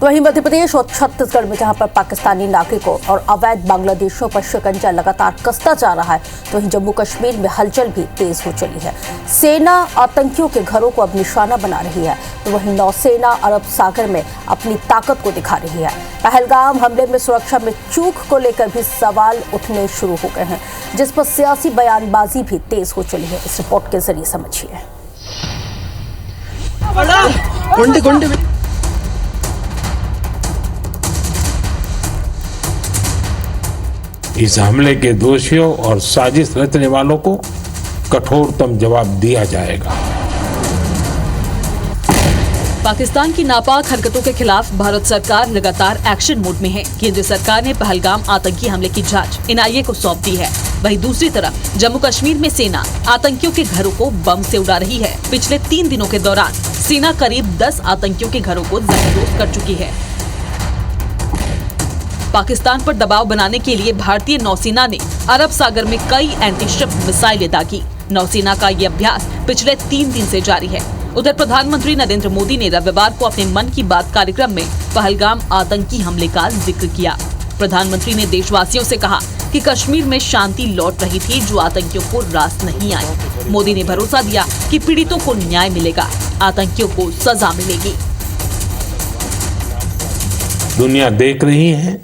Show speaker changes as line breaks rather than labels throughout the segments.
वहीं मध्य प्रदेश और छत्तीसगढ़ में जहां पर पाकिस्तानी नागरिकों और अवैध बांग्लादेशियों पर शिकंजा लगातार कसता जा रहा है, तो वहीं जम्मू कश्मीर में हलचल भी तेज हो चली है। सेना आतंकियों के घरों को अब निशाना बना रही है, तो वहीं नौसेना अरब सागर में अपनी ताकत को दिखा रही है। पहलगाम हमले में सुरक्षा में चूक को लेकर भी सवाल उठने शुरू हो गए हैं, जिस पर सियासी बयानबाजी भी तेज हो चली है। इस रिपोर्ट के जरिए समझिए।
इस हमले के दोषियों और साजिश रचने वालों को कठोरतम जवाब दिया जाएगा।
पाकिस्तान की नापाक हरकतों के खिलाफ भारत सरकार लगातार एक्शन मोड में है। केंद्र सरकार ने पहलगाम आतंकी हमले की जांच एनआईए को सौंप दी है। वहीं दूसरी तरफ जम्मू कश्मीर में सेना आतंकियों के घरों को बम से उड़ा रही है। पिछले 3 दिनों के दौरान सेना करीब 10 आतंकियों के घरों को जब्त कर चुकी है। पाकिस्तान पर दबाव बनाने के लिए भारतीय नौसेना ने अरब सागर में कई एंटीशिप मिसाइलें दागी। नौसेना का ये अभ्यास पिछले 3 दिन से जारी है। उधर प्रधानमंत्री नरेंद्र मोदी ने रविवार को अपने मन की बात कार्यक्रम में पहलगाम आतंकी हमले का जिक्र किया। प्रधानमंत्री ने देशवासियों से कहा कि कश्मीर में शांति लौट रही थी, जो आतंकियों को रास नहीं आई। मोदी ने भरोसा दिया कि पीड़ितों को न्याय मिलेगा, आतंकियों को सजा मिलेगी।
दुनिया देख रही है,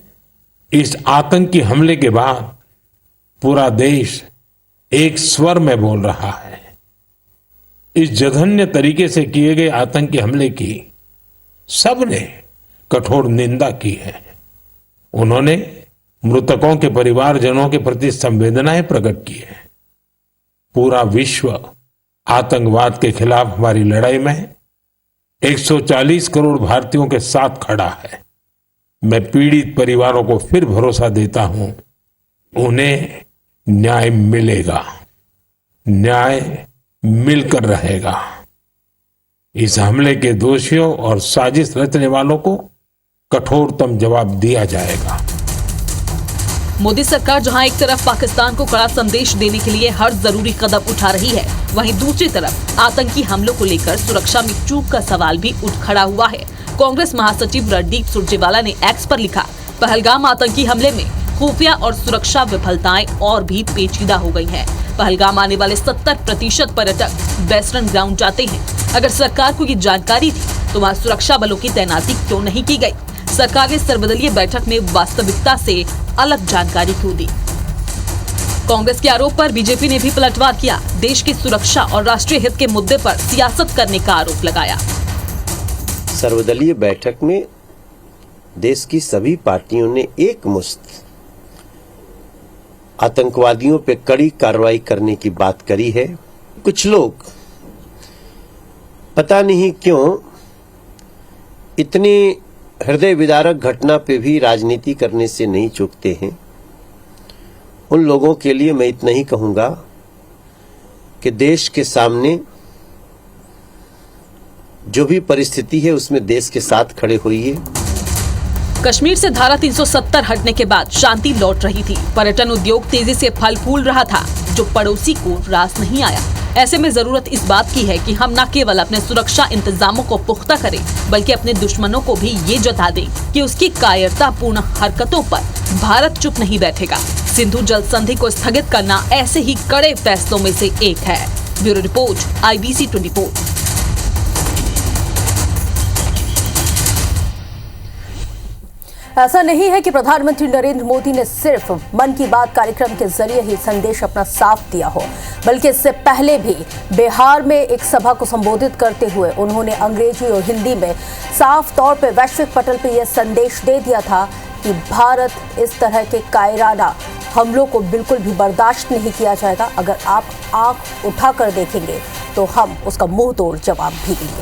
इस आतंकी हमले के बाद पूरा देश एक स्वर में बोल रहा है। इस जघन्य तरीके से किए गए आतंकी हमले की सबने कठोर निंदा की है। उन्होंने मृतकों के परिवारजनों के प्रति संवेदनाएं प्रकट की है। पूरा विश्व आतंकवाद के खिलाफ हमारी लड़ाई में 140 करोड़ भारतीयों के साथ खड़ा है। मैं पीड़ित परिवारों को फिर भरोसा देता हूं, उन्हें न्याय मिलेगा, न्याय मिलकर रहेगा। इस हमले के दोषियों और साजिश रचने वालों को कठोरतम जवाब दिया जाएगा।
मोदी सरकार जहां एक तरफ पाकिस्तान को कड़ा संदेश देने के लिए हर जरूरी कदम उठा रही है, वहीं दूसरी तरफ आतंकी हमलों को लेकर सुरक्षा में चूक का सवाल भी उठ खड़ा हुआ है। कांग्रेस महासचिव रणदीप सुरजेवाला ने एक्स पर लिखा, पहलगाम आतंकी हमले में खुफिया और सुरक्षा विफलताएं और भी पेचीदा हो गई हैं। पहलगाम आने वाले 70% पर्यटक वेस्टर्न ग्राउंड जाते हैं। अगर सरकार को ये जानकारी थी तो वहाँ सुरक्षा बलों की तैनाती क्यों नहीं की गई? सरकार ने सर्वदलीय बैठक में वास्तविकता से अलग जानकारी क्यों दी? कांग्रेस के आरोप पर बीजेपी ने भी पलटवार किया। देश की सुरक्षा और राष्ट्रीय हित के मुद्दे पर सियासत करने का आरोप लगाया।
सर्वदलीय बैठक में देश की सभी पार्टियों ने एक मुश्त आतंकवादियों पे कड़ी कार्रवाई करने की बात करी है। कुछ लोग पता नहीं क्यों इतनी हृदय विदारक घटना पे भी राजनीति करने से नहीं चूकते हैं। उन लोगों के लिए मैं इतना ही कहूंगा कि देश के सामने जो भी परिस्थिति है उसमें देश के साथ खड़े होइए।
कश्मीर से धारा 370 हटने के बाद शांति लौट रही थी। पर्यटन उद्योग तेजी से फल फूल रहा था, जो पड़ोसी को रास नहीं आया। ऐसे में जरूरत इस बात की है कि हम न केवल अपने सुरक्षा इंतजामों को पुख्ता करें, बल्कि अपने दुश्मनों को भी ये जता दें कि उसकी कायरतापूर्ण हरकतों पर भारत चुप नहीं बैठेगा। सिंधु जल संधि को स्थगित करना ऐसे ही कड़े फैसलों में से एक है। Bureau report, IBC 24।
ऐसा नहीं है कि प्रधानमंत्री नरेंद्र मोदी ने सिर्फ मन की बात कार्यक्रम के जरिए ही संदेश अपना साफ दिया हो, बल्कि इससे पहले भी बिहार में एक सभा को संबोधित करते हुए उन्होंने अंग्रेजी और हिंदी में साफ तौर पे वैश्विक पटल पे यह संदेश दे दिया था कि भारत इस तरह के कायराना हमलों को बिल्कुल भी बर्दाश्त नहीं किया जाएगा। अगर आप आंख उठाकर देखेंगे तो हम उसका मुंह तोड़ जवाब भी देंगे।